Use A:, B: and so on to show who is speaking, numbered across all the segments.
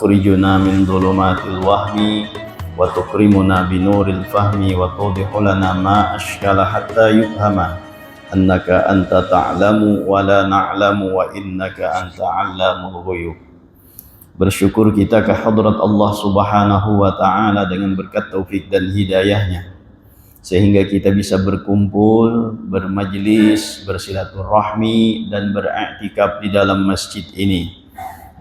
A: tukhrijuna min dhulumatil wahmi wa tukrimuna binuril fahmi wa tudhihu lana ma ashkala hatta yufhama annaka anta ta'lamu wa la na'lamu wa innaka anta 'allamul ghuyub. Bersyukur kita ke hadrat Allah Subhanahu wa ta'ala dengan berkat taufik dan hidayahnya, sehingga kita bisa berkumpul, bermajlis, bersilaturahmi, dan beriktikaf di dalam masjid ini.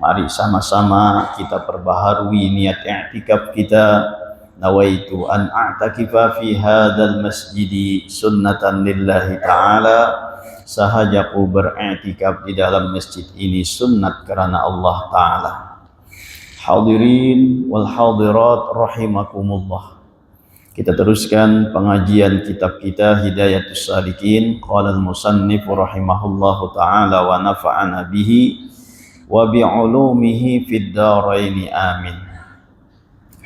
A: Mari sama-sama kita perbaharui niat i'tikaf kita. Nawaitu an a'takifa fi hadzal masjidi sunnatan lillahi ta'ala. Sahajaku beriktikaf di dalam masjid ini sunnat karena Allah Ta'ala. Hadirin wal hadirat rahimakumullah. Kita teruskan pengajian kitab kita Hidayatus Salikin. Qala al-musannif rahimahullahu ta'ala wa nafa'ana bihi wa bi'ulumihi fid dharaini amin.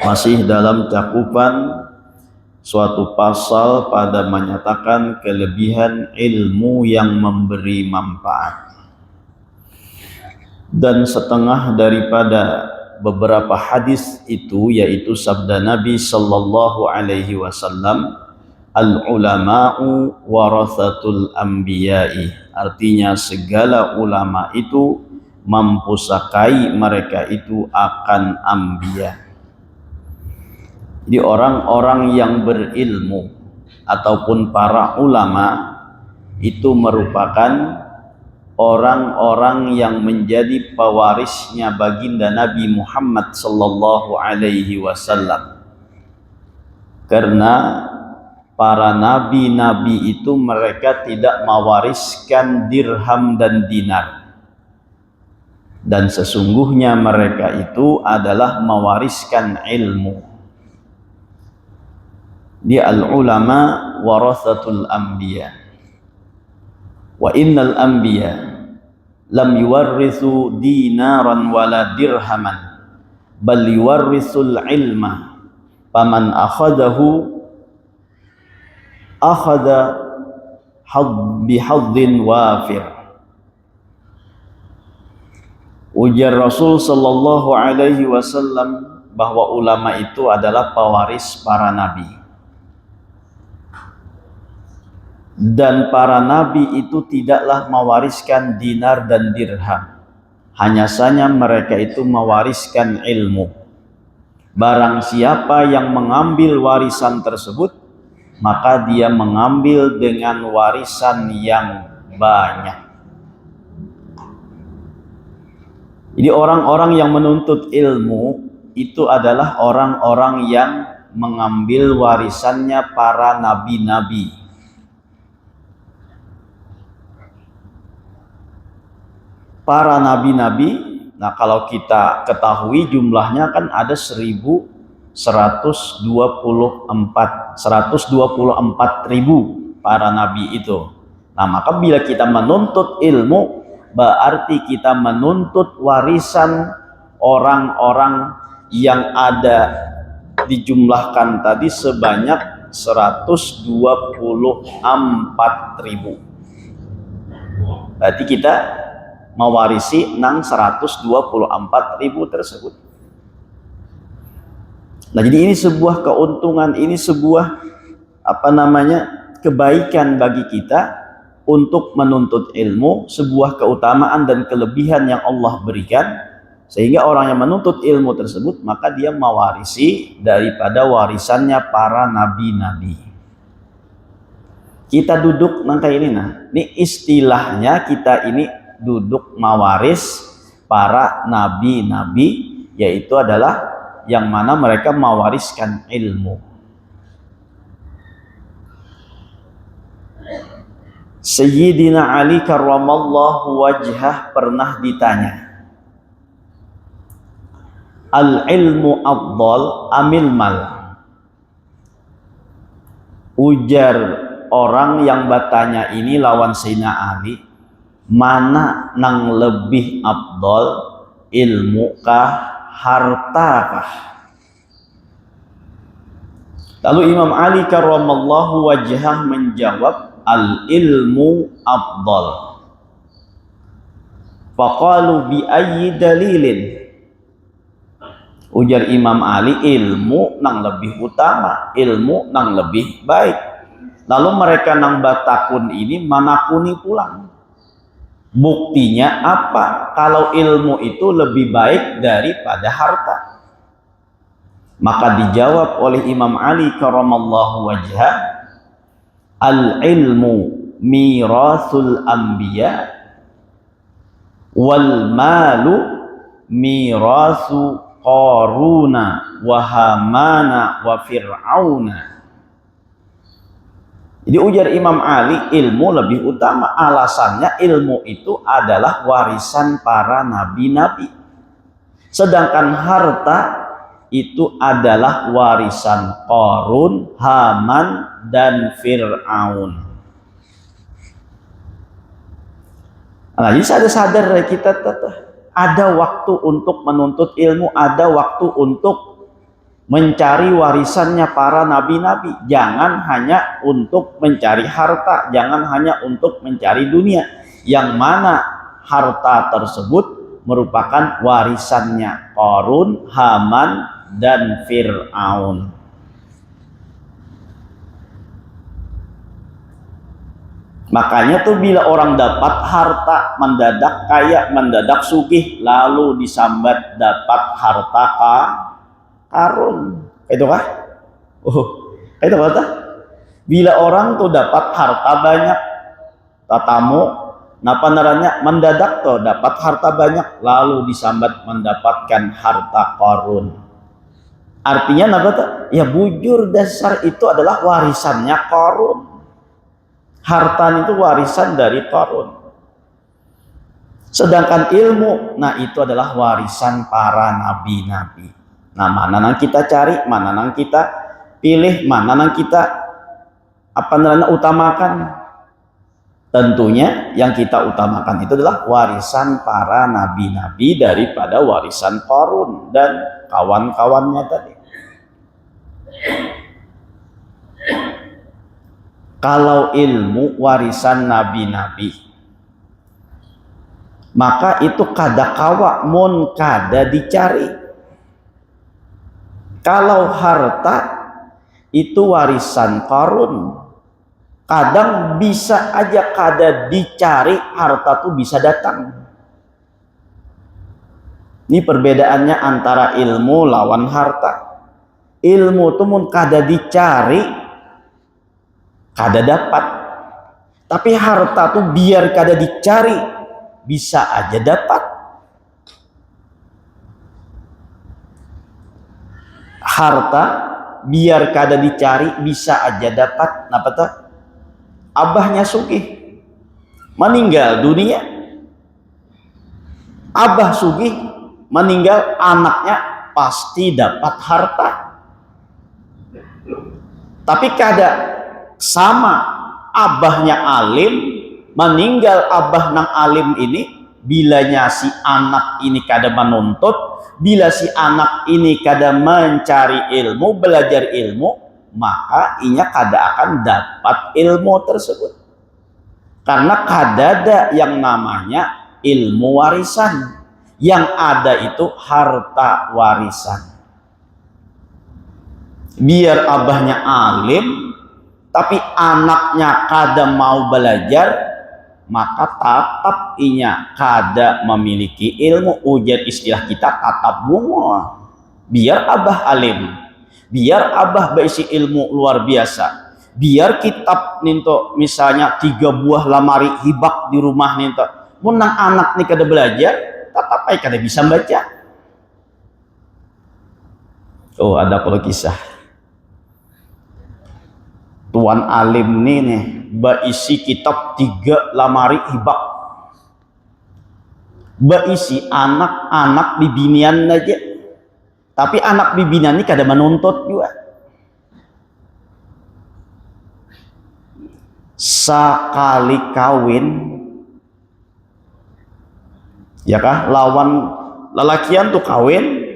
A: Masih dalam cakupan suatu pasal pada menyatakan kelebihan ilmu yang memberi manfaat. Dan setengah daripada beberapa hadis itu yaitu sabda Nabi sallallahu alaihi wasallam, al-ulama'u warathatul anbiya'i. Artinya segala ulama itu mempusakai mereka itu akan anbiya. Jadi orang-orang yang berilmu ataupun para ulama itu merupakan orang-orang yang menjadi pewarisnya baginda Nabi Muhammad sallallahu alaihi wasallam. Karena para nabi-nabi itu mereka tidak mewariskan dirham dan dinar. Dan sesungguhnya mereka itu adalah mewariskan ilmu. Dia al-ulama warathatul anbiya. Wa innal anbiya lam yuwarrithu dinaran wala dirhaman bal yuwarrithul ilma faman akhadahu akhadha bihadzin wafir. Ujar Rasul sallallahu alaihi wasallam bahwa ulama itu adalah pewaris para nabi. Dan para nabi itu tidaklah mewariskan dinar dan dirham, hanya saja mereka itu mewariskan ilmu. Barang siapa yang mengambil warisan tersebut, maka dia mengambil dengan warisan yang banyak. Jadi orang-orang yang menuntut ilmu itu adalah orang-orang yang mengambil warisannya para nabi-nabi. Para nabi-nabi, nah kalau kita ketahui jumlahnya kan ada 1.124 ribu para nabi itu. Nah maka bila kita menuntut ilmu, berarti kita menuntut warisan orang-orang yang ada dijumlahkan tadi sebanyak 124 ribu. Berarti kita mewarisi 124 ribu tersebut. Nah jadi ini sebuah keuntungan, ini sebuah kebaikan bagi kita untuk menuntut ilmu, sebuah keutamaan dan kelebihan yang Allah berikan, sehingga orang yang menuntut ilmu tersebut maka dia mewarisi daripada warisannya para nabi-nabi. Kita duduk nangka ini, ini istilahnya kita ini duduk mawaris para nabi-nabi, yaitu adalah yang mana mereka mewariskan ilmu. Sayyidina Ali karramallahu wajhah pernah ditanya, al-ilmu afdal amil mal? Ujar orang yang bertanya ini lawan Sayyidina Ali, mana nang lebih afdal, ilmu kah, harta kah? Lalu Imam Ali karramallahu wajhah menjawab, al ilmu afdal. Faqalu bi ayyi dalilin? Ujar Imam Ali, ilmu nang lebih utama, ilmu nang lebih baik. Lalu mereka nang batakun ini manakuni pulang. Buktinya apa? Kalau ilmu itu lebih baik daripada harta. Maka dijawab oleh Imam Ali karramallahu wajhah, al-ilmu mirasul anbiya wal malu mirasu Qaruna wa Hamana wa Fir'auna. Jadi ujar Imam Ali, ilmu lebih utama. Alasannya ilmu itu adalah warisan para nabi-nabi. Sedangkan harta itu adalah warisan Qarun, Haman, dan Fir'aun. Nah, jadi sadar-sadar kita ada waktu untuk menuntut ilmu, ada waktu untuk mencari warisannya para nabi-nabi. Jangan hanya untuk mencari harta, jangan hanya untuk mencari dunia. Yang mana harta tersebut merupakan warisannya Qarun, Haman, dan Fir'aun. Makanya tuh bila orang dapat harta, mendadak kaya, mendadak sugih, lalu disambat dapat harta karun. Itu kah? Itu kata. Bila orang tuh dapat harta banyak, tatamu, napa naranya mendadak tuh dapat harta banyak, lalu disambat mendapatkan harta karun. Artinya napa tuh? Ya bujur dasar itu adalah warisannya Qarun. Harta itu warisan dari Qarun. Sedangkan ilmu, nah itu adalah warisan para nabi-nabi. Nah, mana nang kita cari, mana nang kita pilih, mana nang kita utamakan. Tentunya yang kita utamakan itu adalah warisan para nabi-nabi daripada warisan Qarun dan kawan-kawannya tadi. Kalau ilmu warisan nabi-nabi, maka itu kada kawa mun kada dicari. Kalau harta itu warisan Qarun, kadang bisa aja kada dicari, harta tuh bisa datang. Ini perbedaannya antara ilmu lawan harta. Ilmu tuh mun kada dicari, kada dapat. Tapi harta tuh biar kada dicari, bisa aja dapat. Harta biar kada dicari, bisa aja dapat. Napa tuh? Abahnya sugih, meninggal dunia. Abah sugih, meninggal, anaknya pasti dapat harta. Tapi kada sama abahnya alim, meninggal abah nang alim ini, bilanya si anak ini kada menuntut, bila si anak ini kada mencari ilmu, belajar ilmu, maka inya kada akan dapat ilmu tersebut. Karena kada ada yang namanya ilmu warisan. Yang ada itu harta warisan. Biar abahnya alim, tapi anaknya kada mau belajar, maka tatap inya kada memiliki ilmu. Ujar istilah kita tatap bunga. Biar abah alim, biar abah berisi ilmu luar biasa, biar kitab ninto misalnya 3 buah lamari hibak di rumah ninto, munang anak nih kada belajar, tatap ay kada bisa baca. Oh, ada kalau kisah tuan alim nih berisi kitab 3 lamari hibak, berisi anak-anak bibinian aja, tapi anak bibinian ini kada menuntut juga. Sekali kawin, ya kah, lawan lelakian tuh kawin,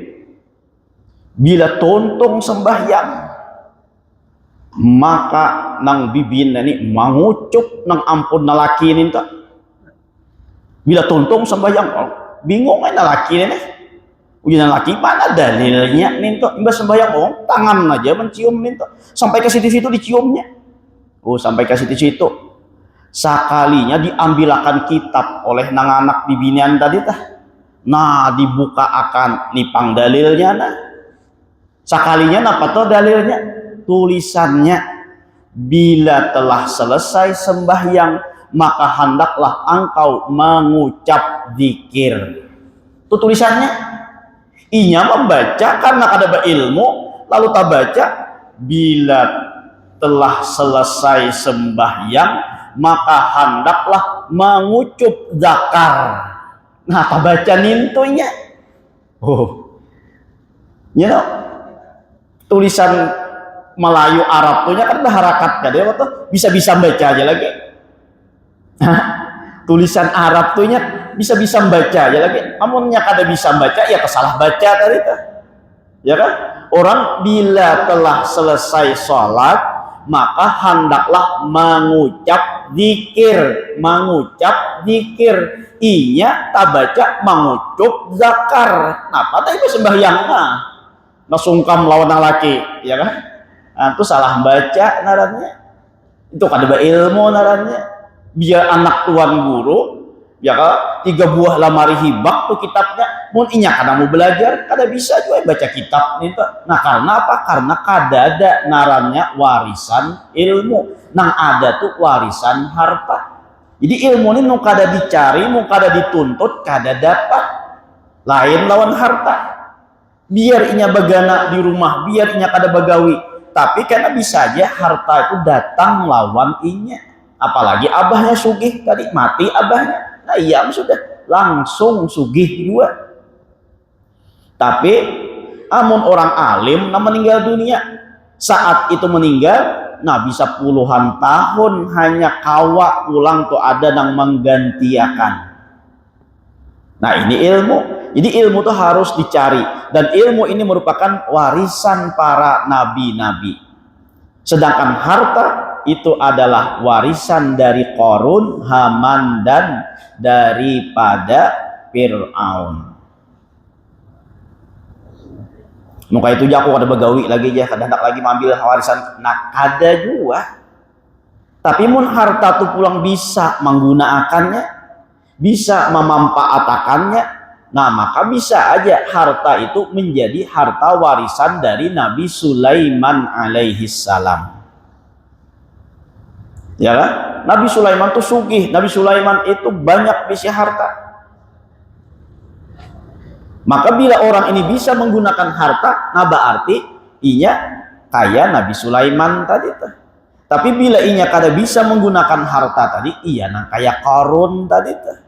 A: bila tuntung sembahyang, maka nang bibin ini mengucup nang ampun nalaki ini tak. Bila tuntung sembahyang, bingung ay nalaki ini. Ujian laki mana dalilnya nih tuh? Mbak sembahyang tangan aja mencium nih tuh. Sampai ke situ-situ diciumnya. Oh, sampai ke situ-situ. Sakalinya diambilakan kitab oleh nang anak bibinian tadi tah. Nah, dibuka akan nipang dalilnya nah. Sakalinya apa tuh dalilnya? Tulisannya, bila telah selesai sembahyang maka hendaklah engkau mengucap zikir. Itu tulisannya. Inya membaca karena ada ilmu, lalu tak baca, bila telah selesai sembahyang maka hendaklah mengucup zakar. Nah, tak baca nintunya. Oh, you know, tulisan Melayu Arab tuhnya kan harakat kan dia tuh bisa-bisa baca aja lagi. Tulisan Arab tuhnya bisa-bisa baca aja lagi. Amunnya kada bisa baca ya kesalah baca tadi tuh. Ya kan? Orang bila telah selesai sholat maka hendaklah mengucap zikir, inya tak baca mengucup zakar. Nah, pada itu sembahyang nasungkam lawan laki, ya kan? Nah, itu salah baca narannya. Itu kada ilmu narannya. Biar anak tuan guru, ya kan? 3 buah lamari hibak tuh kitabnya. Mun inya kada mau belajar, kada bisa juga baca kitab nih. Nah, karena apa? Karena kada ada narannya warisan ilmu. Nang ada tuh warisan harta. Jadi ilmu ini mau kada dicari, mau kada dituntut, kada dapat. Lain lawan harta. Biar inya bagana di rumah, biar inya kada bagawi. Tapi karena bisa aja harta itu datang lawan inya. Apalagi abahnya sugih tadi, mati abahnya. Nah iya sudah langsung sugih juga. Tapi amun orang alim nah meninggal dunia, saat itu meninggal, nah bisa puluhan tahun hanya kawa pulang tuh ada yang menggantiakan. Nah ini ilmu. Jadi ilmu tuh harus dicari, dan ilmu ini merupakan warisan para nabi-nabi. Sedangkan harta itu adalah warisan dari Qarun, Haman, dan daripada Fir'aun. Muka itu aku kada begawi lagi aja, kada hendak lagi mengambil warisan. Nah, kada juga. Tapi mun harta itu pulang bisa menggunakannya, bisa memanfaatkannya, nah maka bisa aja harta itu menjadi harta warisan dari Nabi Sulaiman alaihi salam. Ya kan? Nabi Sulaiman itu sugih, Nabi Sulaiman itu banyak bisa harta. Maka bila orang ini bisa menggunakan harta, nah berarti inya kaya Nabi Sulaiman tadi tuh. Tapi bila inya kada bisa menggunakan harta tadi, iya nang kaya Qarun tadi tuh.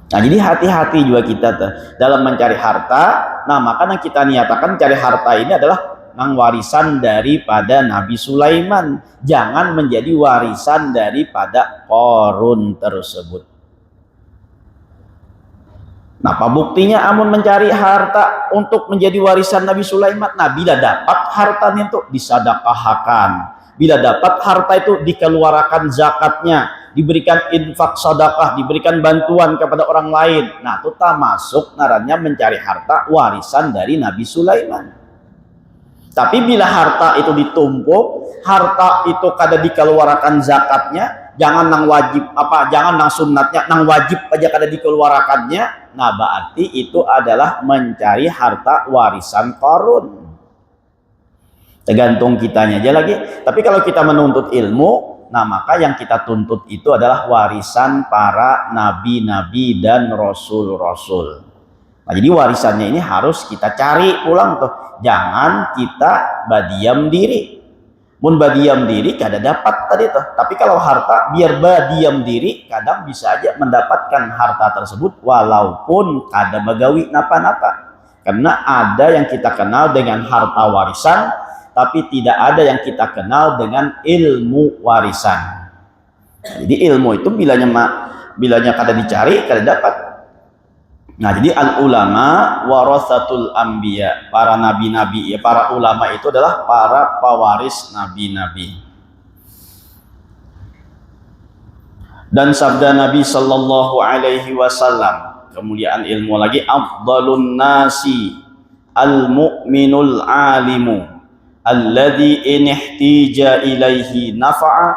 A: Nah jadi hati-hati juga kita tuh dalam mencari harta. Nah maka yang kita niatakan cari harta ini adalah nang warisan daripada Nabi Sulaiman, jangan menjadi warisan daripada Qarun tersebut. Nah apa buktinya amun mencari harta untuk menjadi warisan Nabi Sulaiman? Nah bila dapat hartanya itu disadaqahkan, bila dapat harta itu dikeluarkan zakatnya, diberikan infak sedekah, diberikan bantuan kepada orang lain. Nah itu termasuk narannya mencari harta warisan dari Nabi Sulaiman. Tapi bila harta itu ditumpuk, harta itu kada dikeluarkan zakatnya, jangan nang wajib apa, jangan nang sunnatnya, nang wajib aja kada dikeluarkannya. Nah berarti itu adalah mencari harta warisan Qarun. Tergantung kitanya aja lagi. Tapi kalau kita menuntut ilmu, nah maka yang kita tuntut itu adalah warisan para nabi-nabi dan rasul-rasul. Nah jadi warisannya ini harus kita cari pulang tuh. Jangan kita badiam diri. Mun badiam diri kada dapat tadi tuh. Tapi kalau harta biar badiam diri kadang bisa aja mendapatkan harta tersebut walaupun kada bagawi napa-napa. Karena ada yang kita kenal dengan harta warisan, tapi tidak ada yang kita kenal dengan ilmu warisan. Jadi ilmu itu bilanya kada dicari kada dapat. Nah jadi al ulama warasatul anbiya, para nabi-nabi ya, para ulama itu adalah para pewaris nabi-nabi. Dan sabda Nabi sallallahu alaihi wasallam kemuliaan ilmu lagi, afdalun nasi al-mu'minul alimu alladhi in ihtija ilaihi nafa'a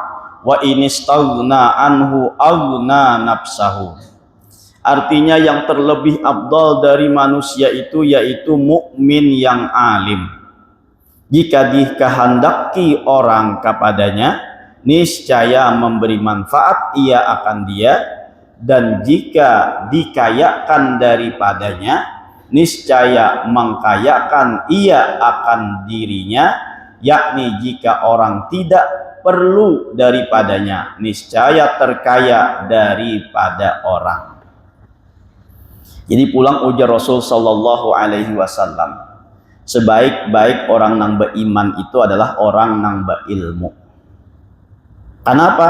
A: wa in istaghna anhu aghna nafsahu. Artinya yang terlebih afdal dari manusia itu yaitu mukmin yang alim. Jika dikehendaki orang kepadanya, niscaya memberi manfaat ia akan dia, dan jika dikayakan daripadanya, niscaya mengkayakan ia akan dirinya, yakni jika orang tidak perlu daripadanya, niscaya terkaya daripada orang. Jadi pulang ujar Rasul sallallahu alaihi wasallam, sebaik-baik orang nang beriman itu adalah orang nang berilmu. Kenapa?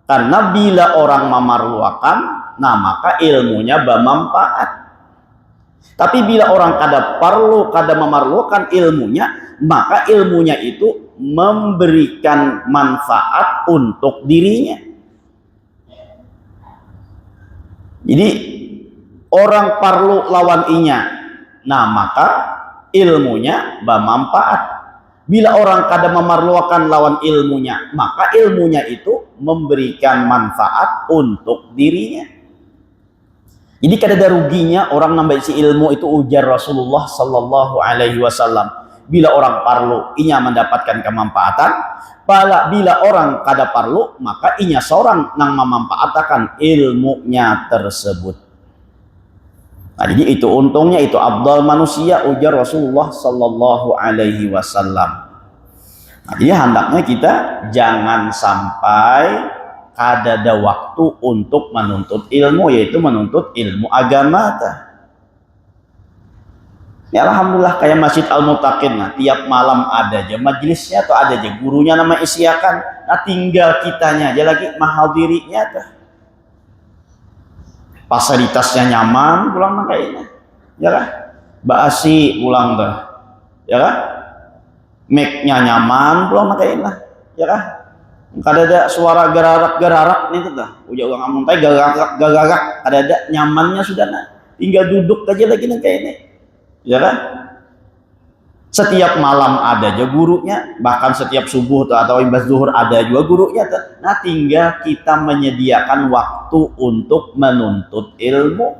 A: Karena bila orang memarluakan, nah maka ilmunya bermanfaat. Tapi bila orang kada memerlukan ilmunya, maka ilmunya itu memberikan manfaat untuk dirinya. Jadi orang parlu lawan inya, nah maka ilmunya bermanfaat. Bila orang kada memerlukan lawan ilmunya, maka ilmunya itu memberikan manfaat untuk dirinya. Jadi kada ada ruginya orang nambah isi ilmu itu, ujar Rasulullah sallallahu alaihi wasallam. Bila orang parlu, inya mendapatkan kemanfaatan. Bila orang kada parlu, maka inya seorang nang memanfaatkan ilmunya tersebut. Nah, jadi itu untungnya, itu afdal manusia, ujar Rasulullah sallallahu alaihi wasallam. Nah, jadi hendaknya kita jangan sampai kada ada waktu untuk menuntut ilmu, yaitu menuntut ilmu agama. Ya, alhamdulillah kayak Masjid Al-Muttaqin, nah, tiap malam ada aja majelisnya atau ada aja gurunya nama isiakan. Nah, tinggal kitanya aja lagi mahal dirinya. Fasilitasnya nyaman pulang kayaknya, ya kan? Basi pulang tuh, ya kan? Mic-nya nyaman pulang kayaknya, ya kan? Kada ada suara gerarak nih tuh, udah uang amun tay gagarak, kada ada, nyamannya sudah, nah. Tinggal duduk aja lagi nih kayaknya, ya kan? Setiap malam ada aja gurunya, bahkan setiap subuh atau imbas zuhur ada juga gurunya. Nah, tinggal kita menyediakan waktu untuk menuntut ilmu.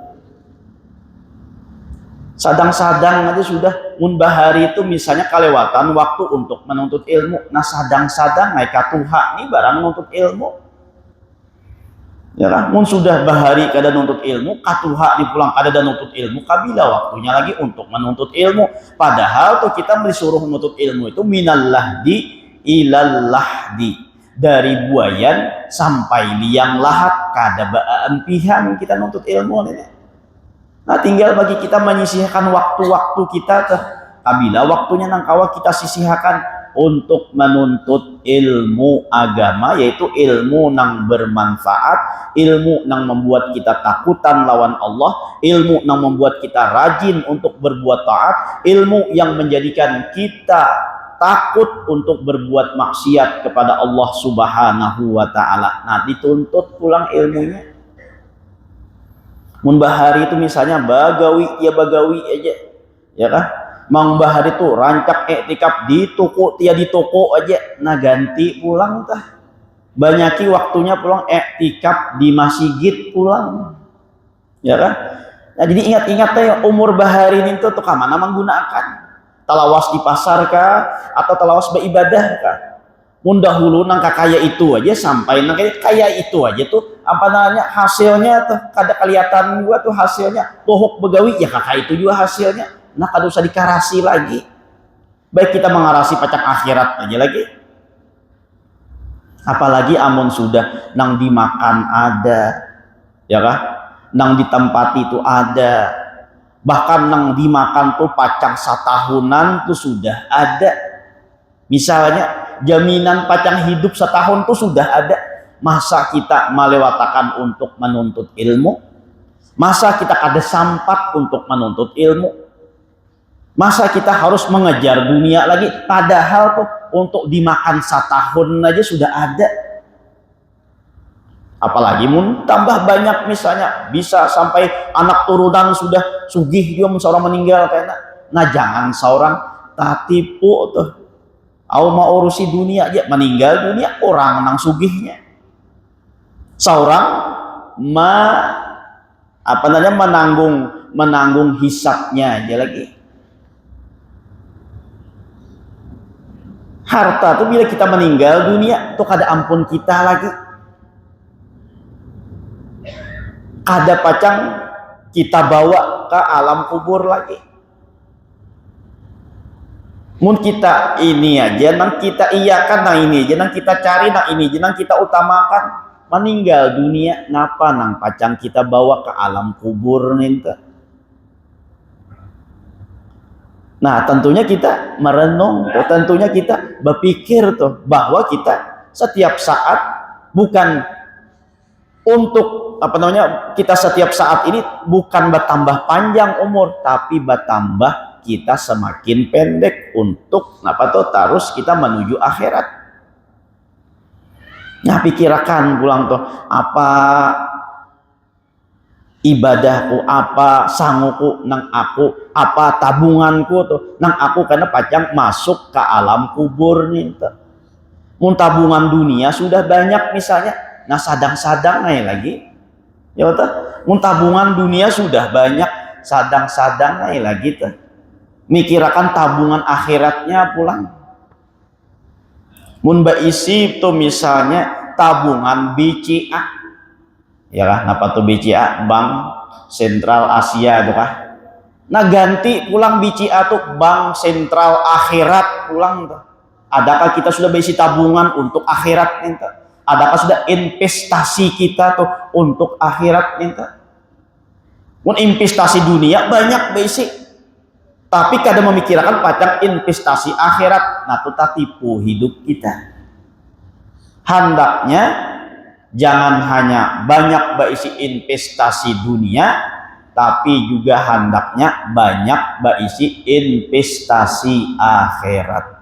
A: Sadang-sadang aja sudah, mun bahari itu misalnya kelewatan waktu untuk menuntut ilmu. Nah, sadang-sadang naik katuha nih barang menuntut ilmu. Ya kan? Mun sudah bahari kada nuntut ilmu, katuha dipulang kada nuntut ilmu, kabila waktunya lagi untuk menuntut ilmu. Padahal tuh kita disuruh menuntut ilmu itu minal lahdi ilal lahdi, dari buayan sampai liang lahat, kada baempihan kita nuntut ilmu ini. Nah, tinggal bagi kita menyisihkan waktu-waktu kita tuh, kabila waktunya nang kawa kita sisihkan untuk menuntut ilmu agama, yaitu ilmu nang bermanfaat, ilmu nang membuat kita takutan lawan Allah, ilmu nang membuat kita rajin untuk berbuat taat, ilmu yang menjadikan kita takut untuk berbuat maksiat kepada Allah Subhanahu wa ta'ala. Nah, dituntut pulang ilmunya. Mun bahari itu misalnya bagawi, ya bagawi aja, ya kan? Mang bahari itu rancak iktikaf di toko, tia di toko aja, nah ganti pulang tah. Banyaki waktunya pulang iktikaf di masjid pulang, ya kan? Nah, jadi ingat-ingat ya, umur bahari ini tuh kemana menggunakan? Talawas di pasar kah, atau talawas beribadah kah? Mun dahulu nang kaya itu aja, sampai nang kaya itu aja tuh apa namanya hasilnya tuh kada kelihatan gua tuh hasilnya. Tohok begawi ya kakak itu juga hasilnya. Nah, kada usah dikarasi lagi. Baik kita mengarasi pacak akhirat aja lagi. Apalagi amun sudah nang dimakan ada, ya kah? Nang ditempati itu ada. Bahkan nang dimakan tuh pacang satahunan tuh sudah ada. Misalnya jaminan pacang hidup setahun tuh sudah ada. Masa kita melewatakan untuk menuntut ilmu? Masa kita kada sampat untuk menuntut ilmu? Masa kita harus mengejar dunia lagi? Padahal tuh untuk dimakan setahun aja sudah ada. Apalagi mun tambah banyak, misalnya bisa sampai anak turunan sudah sugih dia seorang meninggal kayaknya. Nah jangan seorang tatipu tuh. Au mau urusi dunia aja, meninggal dunia orang nang sugihnya. Seorang menanggung hisapnya aja lagi. Harta tuh bila kita meninggal dunia tuh kada ampun kita lagi. Ada pacang kita bawa ke alam kubur lagi. Mun kita ini aja, nang kita iyakan, nang ini aja, nang kita cari, nang ini aja, nang kita utamakan. Meninggal dunia, napa nang pacang kita bawa ke alam kubur nih. Nah tentunya kita merenung, tentunya kita berpikir tuh bahwa kita setiap saat bukan untuk kita setiap saat ini bukan bertambah panjang umur, tapi bertambah kita semakin pendek untuk terus kita menuju akhirat. Nah pikirkan pulang tuh, apa ibadahku, apa sanguku nang aku, apa tabunganku tuh nang aku, karena pacang masuk ke alam kubur nih tuh. Mun tabungan dunia sudah banyak misalnya, nah sadang-sadang lagi ya betul. Mun tabungan dunia sudah banyak, sadang-sadang lagi tuh. Mikirakan tabungan akhiratnya pulang. Mun baisi tuh misalnya tabungan BCA, ya kah? Napa tuh BCA? Bank Sentral Asia tuh kah? Nah ganti pulang BCA tuh Bank Sentral Akhirat pulang tuh. Adakah kita sudah berisi tabungan untuk akhirat nih? Adakah sudah investasi kita tuh untuk akhirat nih? Mun investasi dunia banyak basic, tapi kadang memikirkan pacang investasi akhirat. Nah itu tipu hidup kita. Hendaknya jangan hanya banyak berisi investasi dunia, tapi juga hendaknya banyak berisi investasi akhirat.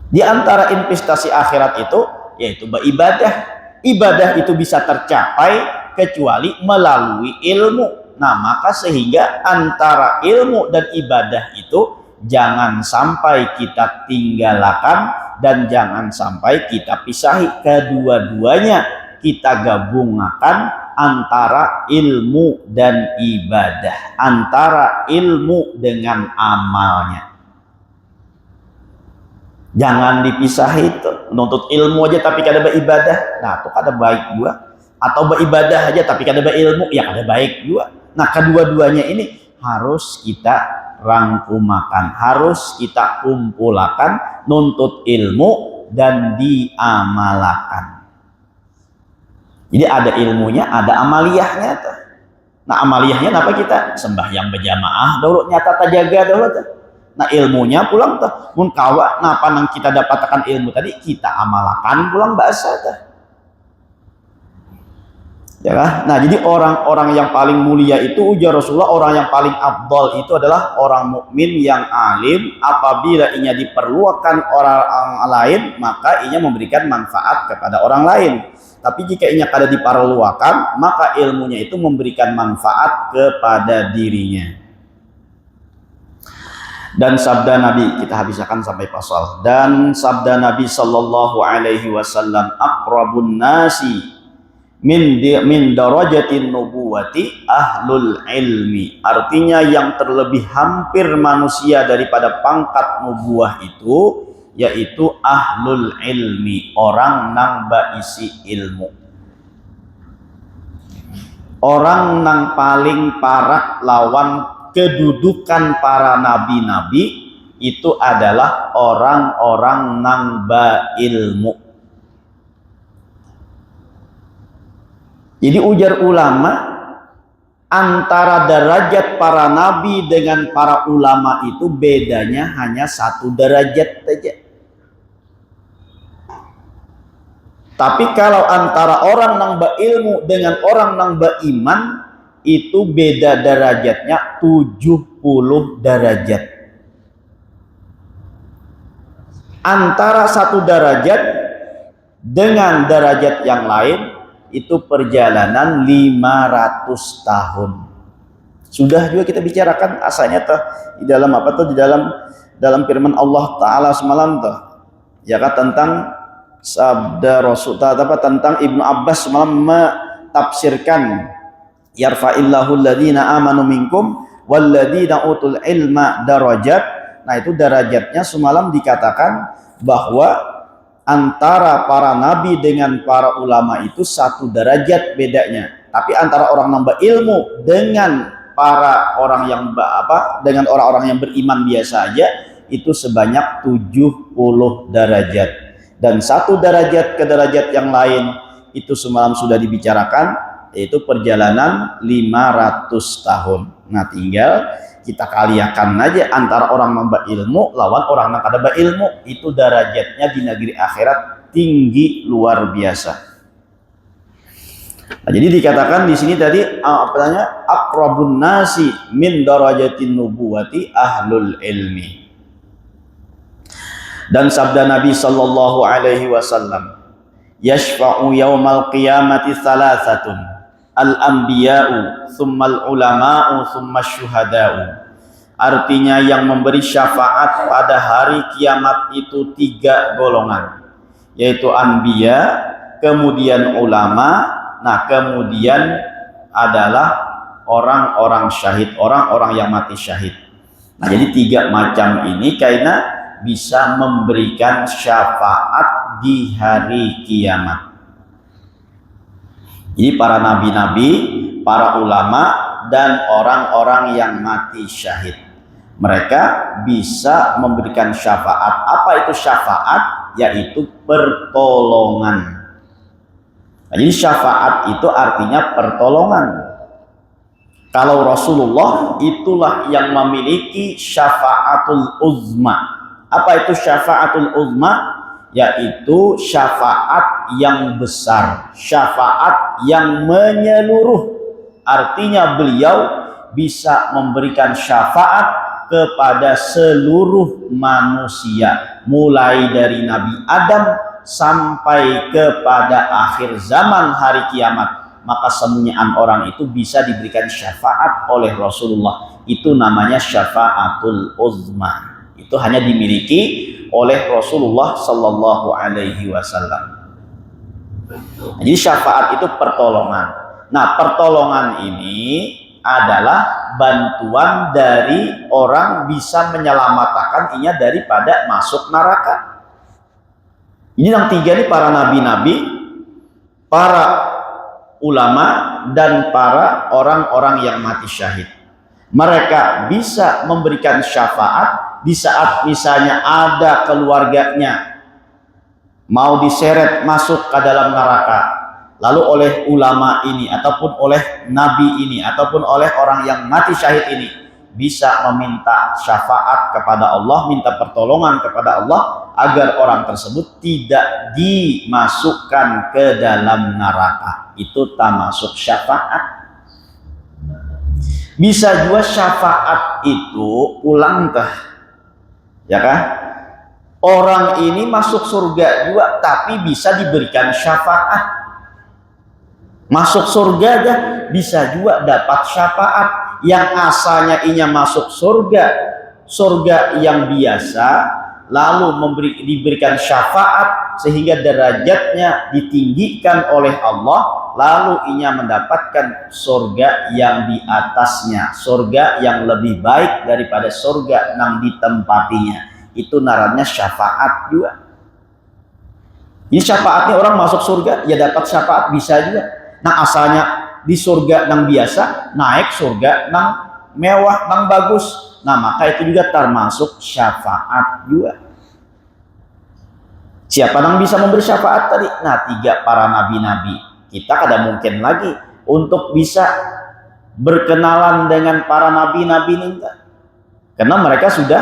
A: Di antara investasi akhirat itu yaitu beribadah. Ibadah itu bisa tercapai kecuali melalui ilmu. Nah maka sehingga antara ilmu dan ibadah itu jangan sampai kita tinggalkan dan jangan sampai kita pisahi. Kedua-duanya kita gabungkan antara ilmu dan ibadah, antara ilmu dengan amalnya. Jangan dipisahi itu. Menuntut ilmu aja tapi kada beribadah, nah itu kada baik juga. Atau beribadah aja tapi kada berilmu, ya kada baik juga. Nah kedua-duanya ini harus kita rangkumakan, harus kita kumpulakan, nuntut ilmu dan diamalkan. Jadi ada ilmunya, ada amaliyahnya tuh. Nah amaliyahnya apa? Kita sembahyang berjamaah dulu, nyata terjaga dulu tuh. Nah ilmunya pulang tuh mun kawa napa nang kita dapatkan ilmu tadi kita amalkan pulang bahasa tuh. Ya kan? Nah jadi orang-orang yang paling mulia itu ujar Rasulullah, orang yang paling afdal itu adalah orang mukmin yang alim. Apabila ianya diperlukan orang lain maka ianya memberikan manfaat kepada orang lain. Tapi jika ianya kada diperlukan maka ilmunya itu memberikan manfaat kepada dirinya. Dan sabda Nabi, kita habiskan sampai pasal. Dan sabda Nabi sallallahu alaihi wasallam, aqrabun nasi min darajatin nubuwati ahlul ilmi. Artinya yang terlebih hampir manusia daripada pangkat nubuah itu yaitu ahlul ilmi, orang nang baisi ilmu. Orang nang paling parak lawan kedudukan para nabi-nabi itu adalah orang-orang nang berilmu. Jadi ujar ulama, antara derajat para nabi dengan para ulama itu bedanya hanya 1 derajat saja. Tapi kalau antara orang nang berilmu dengan orang nang beriman itu beda derajatnya 70 derajat. Antara 1 derajat Dengan derajat yang lain itu perjalanan 500 tahun. Sudah juga kita bicarakan asalnya tuh di dalam apa tuh, di dalam firman Allah Taala semalam tuh, ya kan, tentang sabda Rasul tentang Ibnu Abbas semalam mentafsirkan yarfa'illahu alladhina amanu minkum walladhina utul ilma darajat. Nah, itu derajatnya semalam dikatakan bahwa antara para nabi dengan para ulama itu satu derajat bedanya. Tapi antara orang nambah ilmu dengan para orang yang dengan orang-orang yang beriman biasa aja itu sebanyak 70 derajat. Dan satu derajat ke derajat yang lain itu semalam sudah dibicarakan, yaitu perjalanan 500 tahun. Nah, tinggal kita kaliakan aja antara orang nambah ilmu lawan orang yang kada berilmu, itu derajatnya di negeri akhirat tinggi luar biasa. Nah, jadi dikatakan di sini tadi aqrabun nasi min darajatin nubuwati ahlul ilmi. Dan sabda Nabi sallallahu alaihi wasallam, yashfa'u yaumal qiyamati thalathatun, al-anbiya'u, thummal ulama'u, thumma syuhada'u. Artinya yang memberi syafaat pada hari kiamat itu 3 golongan, yaitu anbiya, kemudian ulama, nah kemudian adalah orang-orang syahid, orang-orang yang mati syahid. Nah, jadi 3 macam ini karena bisa memberikan syafaat di hari kiamat. Jadi para nabi-nabi, para ulama, dan orang-orang yang mati syahid, mereka bisa memberikan syafaat. Apa itu syafaat? Yaitu pertolongan. Nah, jadi syafaat itu artinya pertolongan. Kalau Rasulullah itulah yang memiliki syafaatul uzma. Apa itu syafaatul uzma? Yaitu syafaat yang besar, syafaat yang menyeluruh. Artinya beliau bisa memberikan syafaat kepada seluruh manusia, mulai dari Nabi Adam sampai kepada akhir zaman hari kiamat. Maka semuanya orang itu bisa diberikan syafaat oleh Rasulullah. Itu namanya syafaatul uzma. Itu hanya dimiliki oleh Rasulullah Sallallahu Alaihi Wasallam. Jadi syafaat itu pertolongan. Nah, pertolongan ini adalah bantuan dari orang bisa menyelamatkan inya daripada masuk neraka. Ini yang 3 ini para nabi-nabi, para ulama, dan para orang-orang yang mati syahid. Mereka bisa memberikan syafaat di saat misalnya ada keluarganya mau diseret masuk ke dalam neraka, lalu oleh ulama ini ataupun oleh nabi ini ataupun oleh orang yang mati syahid ini bisa meminta syafaat kepada Allah, minta pertolongan kepada Allah agar orang tersebut tidak dimasukkan ke dalam neraka. Itu termasuk syafaat. Bisa juga syafaat itu ulang teh, ya kan? Orang ini masuk surga juga, tapi bisa diberikan syafaat. Masuk surga dah, bisa juga dapat syafaat. Yang asalnya inya masuk surga yang biasa, lalu diberikan syafaat sehingga derajatnya ditinggikan oleh Allah, lalu inya mendapatkan surga yang di atasnya, surga yang lebih baik daripada surga yang ditempatinya. Itu narannya syafaat juga. Ini syafaatnya orang masuk surga, ya dapat syafaat bisa juga. Nah, asalnya di surga yang biasa, naik surga yang mewah, yang bagus. Nah, maka itu juga termasuk syafaat juga. Siapa yang bisa memberi syafaat tadi? Nah, 3 para nabi-nabi. Kita kada mungkin lagi untuk bisa berkenalan dengan para nabi-nabi ini, karena mereka sudah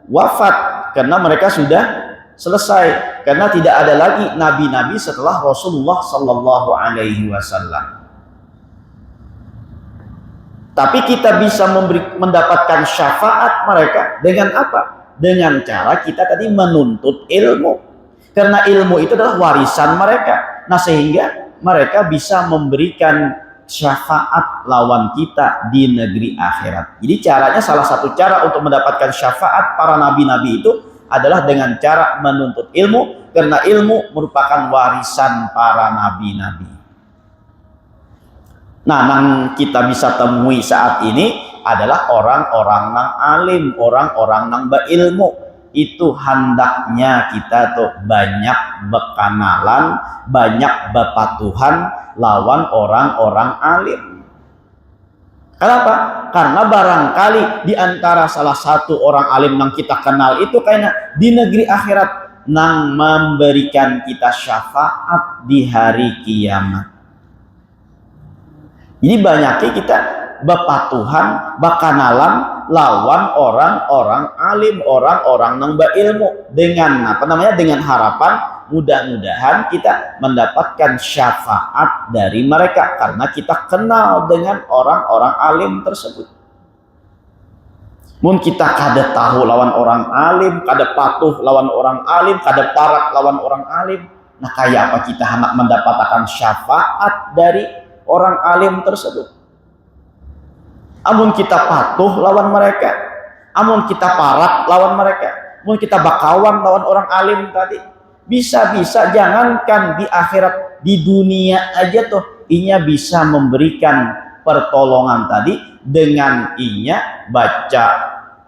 A: wafat, karena mereka sudah selesai, karena tidak ada lagi nabi-nabi setelah Rasulullah Sallallahu Alaihi Wasallam. Tapi kita bisa mendapatkan syafaat mereka dengan apa? Dengan cara kita tadi menuntut ilmu. Karena ilmu itu adalah warisan mereka. Nah, sehingga mereka bisa memberikan syafaat lawan kita di negeri akhirat. Jadi caranya, salah satu cara untuk mendapatkan syafaat para nabi-nabi itu adalah dengan cara menuntut ilmu, karena ilmu merupakan warisan para nabi-nabi. Nah, yang kita bisa temui saat ini adalah orang-orang nang alim, orang-orang nang berilmu. Itu hendaknya kita tuh banyak berkenalan, banyak berpatuhan lawan orang-orang alim. Kenapa? Karena barangkali di antara salah satu orang alim yang kita kenal itu kayaknya di negeri akhirat nang memberikan kita syafaat di hari kiamat. Jadi banyaknya kita berpatuhan, berkenalan lawan orang-orang alim, orang-orang yang berilmu, dengan dengan harapan mudah-mudahan kita mendapatkan syafaat dari mereka karena kita kenal dengan orang-orang alim tersebut. Mun kita kada tahu lawan orang alim, kada patuh lawan orang alim, kada parak lawan orang alim, nah kayak apa kita hendak mendapatkan syafaat dari orang alim tersebut? Amun kita patuh lawan mereka, amun kita parak lawan mereka, amun kita bakawan lawan orang alim tadi, bisa-bisa jangankan di akhirat, di dunia aja tuh inya bisa memberikan pertolongan tadi dengan inya baca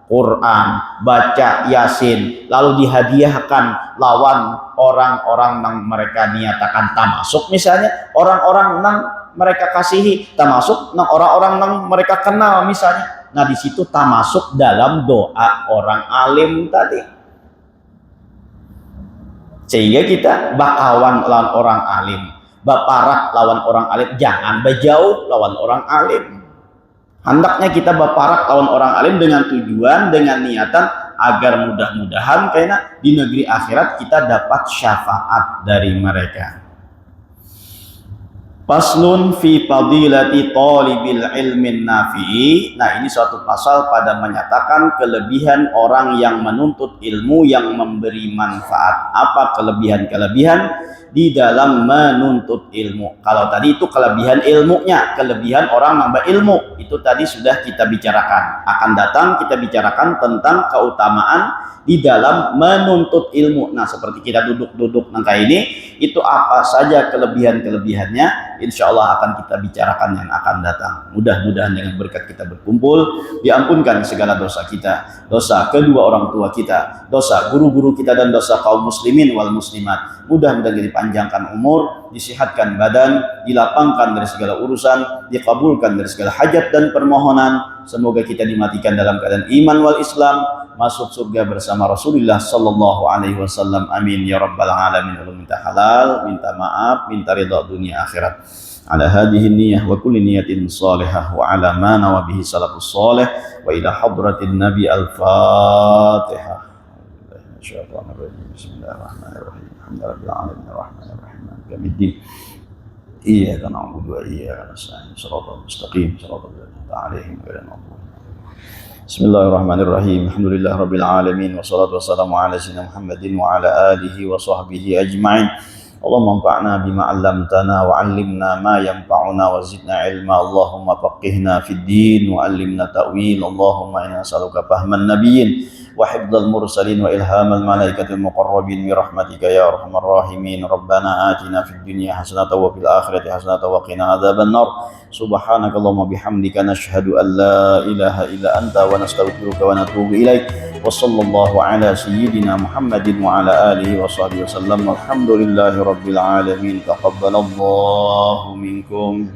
A: Quran, baca Yasin, lalu dihadiahkan lawan orang-orang yang mereka nyatakan termasuk, misalnya orang-orang yang mereka kasihi, termasuk orang-orang yang mereka kenal misalnya. Nah, di situ termasuk dalam doa orang alim tadi. Sehingga kita bakawan lawan orang alim, baparak lawan orang alim, jangan berjauh lawan orang alim. Hendaknya kita baparak lawan orang alim dengan tujuan, dengan niatan agar mudah-mudahan karena di negeri akhirat kita dapat syafaat dari mereka. Faslun fi fadilati talibil ilmin nafi'i. Nah, ini suatu pasal pada menyatakan kelebihan orang yang menuntut ilmu yang memberi manfaat. Apa kelebihan-kelebihan di dalam menuntut ilmu? Kalau tadi itu kelebihan ilmunya, kelebihan orang yang berilmu, itu tadi sudah kita bicarakan. Akan datang kita bicarakan tentang keutamaan di dalam menuntut ilmu. Nah, seperti kita duduk-duduk nangka ini, itu apa saja kelebihan-kelebihannya, insya Allah akan kita bicarakan yang akan datang. Mudah-mudahan dengan berkat kita berkumpul, diampunkan segala dosa kita, dosa kedua orang tua kita, dosa guru-guru kita, dan dosa kaum muslimin wal muslimat. Mudah-mudahan dipanjangkan umur, disihatkan badan, dilapangkan dari segala urusan, dikabulkan dari segala hajat dan permohonan. Semoga kita dimatikan dalam keadaan iman wal Islam, masuk surga bersama Rasulullah sallallahu alaihi wasallam. Amin ya rabbal alamin. Minta halal, minta maaf, minta ridha dunia akhirat. Ala hadhihi niyyah wa kulli niyatin salihah wa ala ma nawa bihi salafus salih wa ila hadratin nabi al-fatihah. Bismillahirrahmanirrahim. Alhamdulillahirabbil alamin arrahmanir rahim maliki yaumiddin. Iyyaka na'budu wa iyyaka nasta'in. Shiratal mustaqim, shiratal ladzina an'amta 'alaihim ghairil maghdubi. Bismillahirrahmanirrahim. Alhamdulillahirabbil alamin wassalatu wassalamu ala sayyidina Muhammadin wa ala alihi wa sahbihi ajma'in. Allahumma anfa'na bima 'allamtana wa 'allimna ma yanfa'una wa zidna ilma. Allahumma faqihna fid din wa 'allimna ta'wil. Allahumma inna nas'aluka fahman nabiyyin wa hifdzal mursalin wa ilhamal malaikatil muqarrabin bi rahmatika ya arhamar rahimin. Rabbana atina fid dunya hasanatan wa fil akhirati hasanatan wa qina adzaban nar. Subhanakallahumma bihamdika nashhadu an la ilaha illa anta wa nastaghfiruka wa natubu ilaik. Wa sallallahu ala sayyidina Muhammadin wa ala alihi wa sahbihi wasallam. Alhamdulillahi rabbil alamin. Taqabbalallahu minkum.